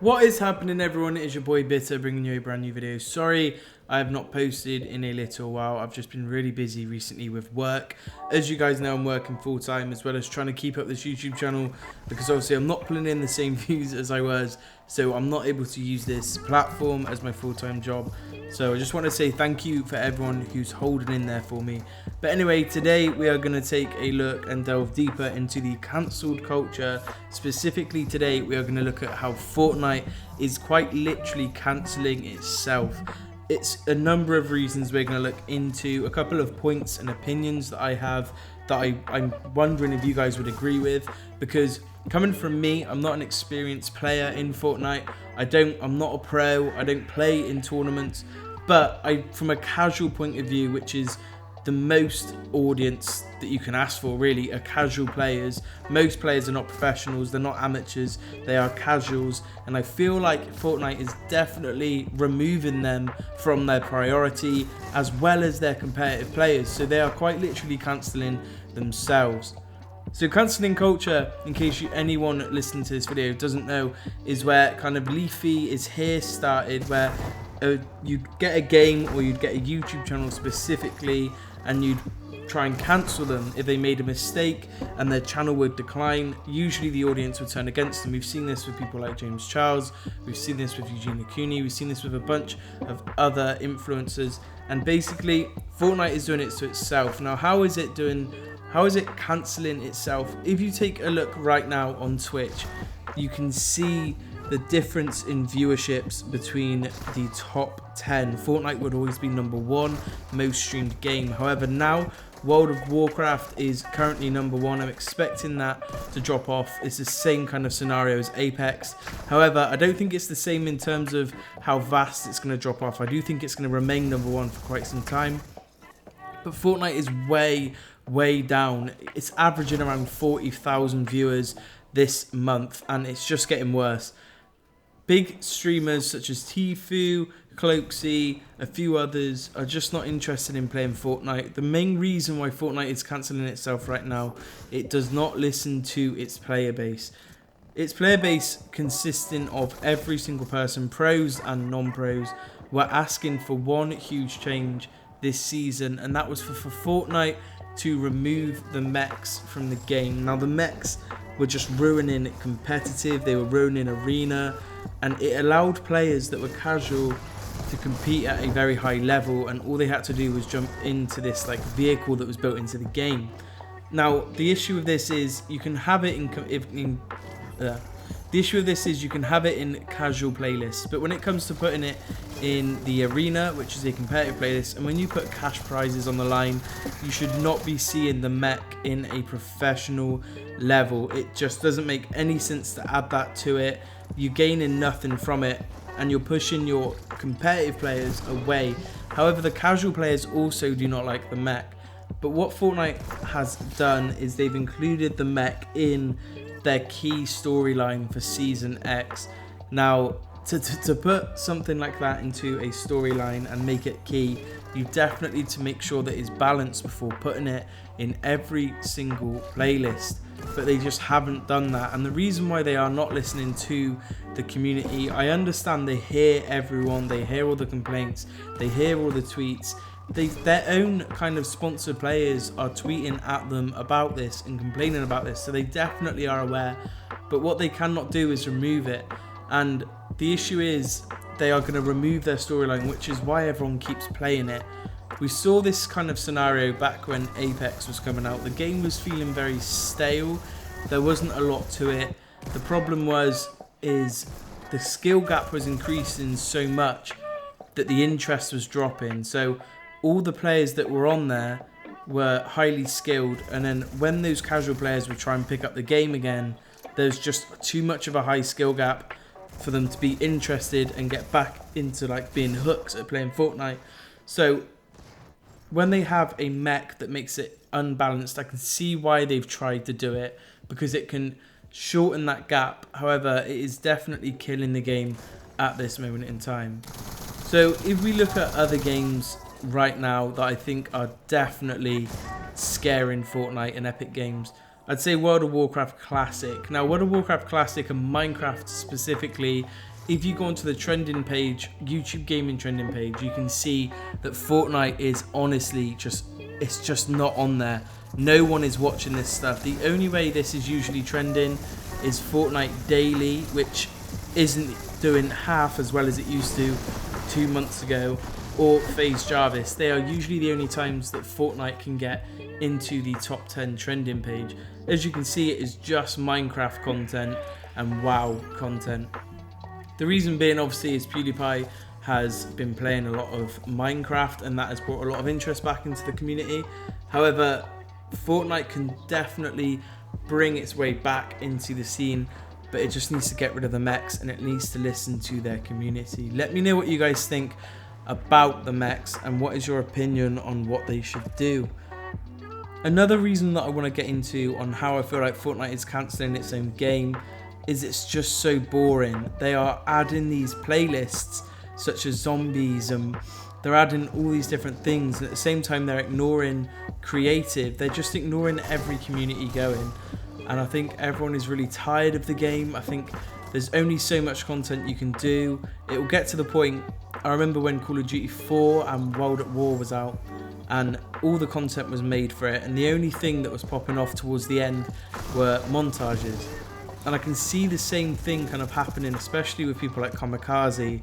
What is happening, everyone? It is your boy Bitter bringing you a brand new video. Sorry I have not posted in a little while. I've just been really busy recently with work. As you guys know, I'm working full time as well as trying to keep up this YouTube channel because obviously I'm not pulling in the same views as I was, so I'm not able to use this platform as my full-time job. So I just want to say thank you for everyone who's holding in there for me. But anyway, today we are going to take a look and delve deeper into the cancelled culture. Specifically today, we are going to look at how Fortnite is quite literally cancelling itself. It's a number of reasons we're going to look into, a couple of points and opinions that I have that I'm wondering if you guys would agree with, because coming from me, I'm not an experienced player in Fortnite. I'm not a pro, I don't play in tournaments, but from a casual point of view, which is the most audience that you can ask for really, are casual players. Most players are not professionals, they're not amateurs, they are casuals, and I feel like Fortnite is definitely removing them from their priority as well as their competitive players, so they are quite literally cancelling themselves. So cancelling culture, in case anyone listening to this video doesn't know, is where kind of Leafy is here started, where you'd get a game or you'd get a YouTube channel specifically and you'd try and cancel them if they made a mistake and their channel would decline. Usually the audience would turn against them. We've seen this with people like James Charles, we've seen this with Eugene Cooney, we've seen this with a bunch of other influencers, and basically Fortnite is doing it to itself. Now how is it cancelling itself? If you take a look right now on Twitch, you can see the difference in viewerships between the top 10. Fortnite would always be number one most streamed game. However, now World of Warcraft is currently number one. I'm expecting that to drop off. It's the same kind of scenario as Apex. However, I don't think it's the same in terms of how vast it's going to drop off. I do think it's going to remain number one for quite some time. But Fortnite is way down. It's averaging around 40,000 viewers this month, and it's just getting worse. Big streamers such as Tfue, Cloaksy, a few others are just not interested in playing Fortnite. The main reason why Fortnite is cancelling itself right now, it does not listen to its player base. Its player base consisting of every single person, pros and non-pros, were asking for one huge change this season, and that was for Fortnite to remove the mechs from the game. Now the mechs were just ruining competitive, they were ruining arena, and it allowed players that were casual to compete at a very high level, and all they had to do was jump into this like vehicle that was built into the game. Now the issue with this is you can have it you can have it in casual playlists, but when it comes to putting it in the arena, which is a competitive playlist, and when you put cash prizes on the line, you should not be seeing the mech in a professional level. It just doesn't make any sense to add that to it. You're gaining nothing from it, and you're pushing your competitive players away. However, the casual players also do not like the mech. But what Fortnite has done is they've included the mech in their key storyline for Season X. Now, to put something like that into a storyline and make it key, you definitely need to make sure that it's balanced before putting it in every single playlist. But they just haven't done that, and the reason why they are not listening to the community, I understand. They hear everyone, they hear all the complaints, they hear all the tweets. Their own kind of sponsored players are tweeting at them about this and complaining about this, so they definitely are aware. But what they cannot do is remove it, and the issue is they are going to remove their storyline, which is why everyone keeps playing it. We saw this kind of scenario back when Apex was coming out. The game was feeling very stale, there wasn't a lot to it. The problem is the skill gap was increasing so much that the interest was dropping. So all the players that were on there were highly skilled, and then when those casual players would try and pick up the game again, there's just too much of a high skill gap for them to be interested and get back into like being hooks at playing Fortnite. So when they have a mech that makes it unbalanced, I can see why they've tried to do it, because it can shorten that gap. However, it is definitely killing the game at this moment in time. So if we look at other games right now that I think are definitely scaring Fortnite and Epic Games, I'd say World of Warcraft Classic. Now, World of Warcraft Classic and Minecraft specifically if you go onto the trending page, YouTube gaming trending page, you can see that Fortnite is honestly it's just not on there. No one is watching this stuff. The only way this is usually trending is Fortnite Daily, which isn't doing half as well as it used to 2 months ago, or FaZe Jarvis. They are usually the only times that Fortnite can get into the top 10 trending page. As you can see, it is just Minecraft content and WoW content. The reason being, obviously, is PewDiePie has been playing a lot of Minecraft, and that has brought a lot of interest back into the community. However, Fortnite can definitely bring its way back into the scene, but it just needs to get rid of the mechs, and it needs to listen to their community. Let me know what you guys think about the mechs and what is your opinion on what they should do. Another reason that I want to get into on how I feel like Fortnite is cancelling its own game is it's just so boring. They are adding these playlists such as zombies, and they're adding all these different things, and at the same time they're ignoring creative. They're just ignoring every community going, and I think everyone is really tired of the game. I think there's only so much content you can do. It will get to the point, I remember when Call of Duty 4 and World at War was out, and all the content was made for it, and the only thing that was popping off towards the end were montages. And I can see the same thing kind of happening, especially with people like Kamikaze.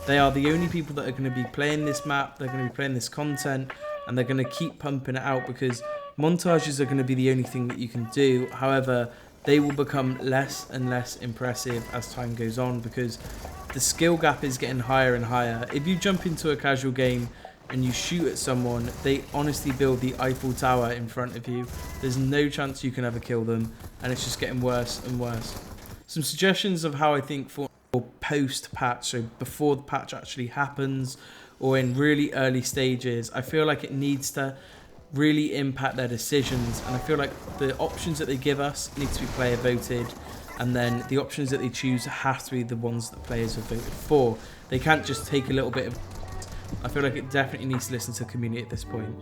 They are the only people that are going to be playing this map, they're going to be playing this content, and they're going to keep pumping it out because montages are going to be the only thing that you can do. However, they will become less and less impressive as time goes on because the skill gap is getting higher and higher. If you jump into a casual game and you shoot at someone, they honestly build the Eiffel Tower in front of you. There's no chance you can ever kill them, and it's just getting worse and worse. Some suggestions of how I think for post-patch, so before the patch actually happens, or in really early stages, I feel like it needs to really impact their decisions, and I feel like the options that they give us need to be player voted, and then the options that they choose have to be the ones that players have voted for. They can't just take a little bit of... I feel like it definitely needs to listen to the community at this point.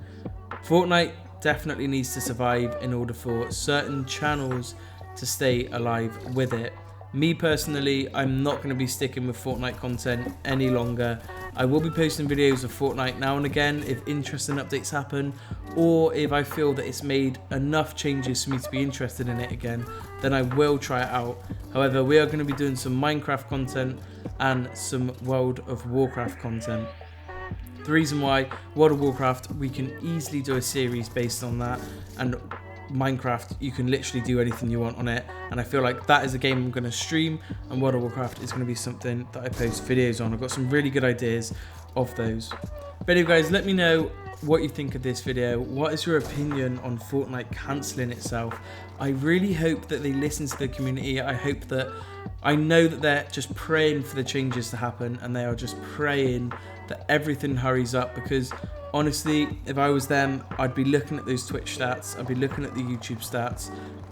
Fortnite definitely needs to survive in order for certain channels to stay alive with it. Me personally, I'm not going to be sticking with Fortnite content any longer. I will be posting videos of Fortnite now and again if interesting updates happen, or if I feel that it's made enough changes for me to be interested in it again, then I will try it out. However, we are going to be doing some Minecraft content and some World of Warcraft content. The reason why World of Warcraft, we can easily do a series based on that, and Minecraft, you can literally do anything you want on it, and I feel like that is a game I'm going to stream, and World of Warcraft is going to be something that I post videos on. I've got some really good ideas of those. But anyway guys, let me know what you think of this video. What is your opinion on Fortnite cancelling itself? I really hope that they listen to the community. I know that they're just praying for the changes to happen, and they are just praying that everything hurries up, because honestly, if I was them, I'd be looking at those Twitch stats, I'd be looking at the YouTube stats,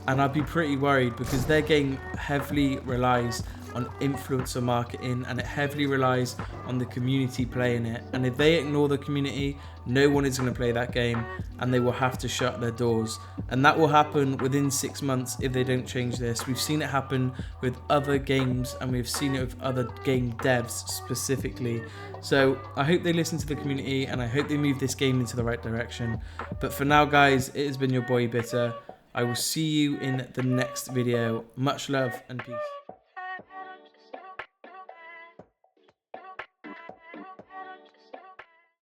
and I'd be pretty worried because their game heavily relies on influencer marketing, and it heavily relies on the community playing it. And if they ignore the community, no one is going to play that game, and they will have to shut their doors. And that will happen within 6 months if they don't change this. We've seen it happen with other games, and we've seen it with other game devs specifically. So I hope they listen to the community, and I hope they move this game into the right direction. But for now guys, it has been your boy Bitter. I will see you in the next video. Much love and peace.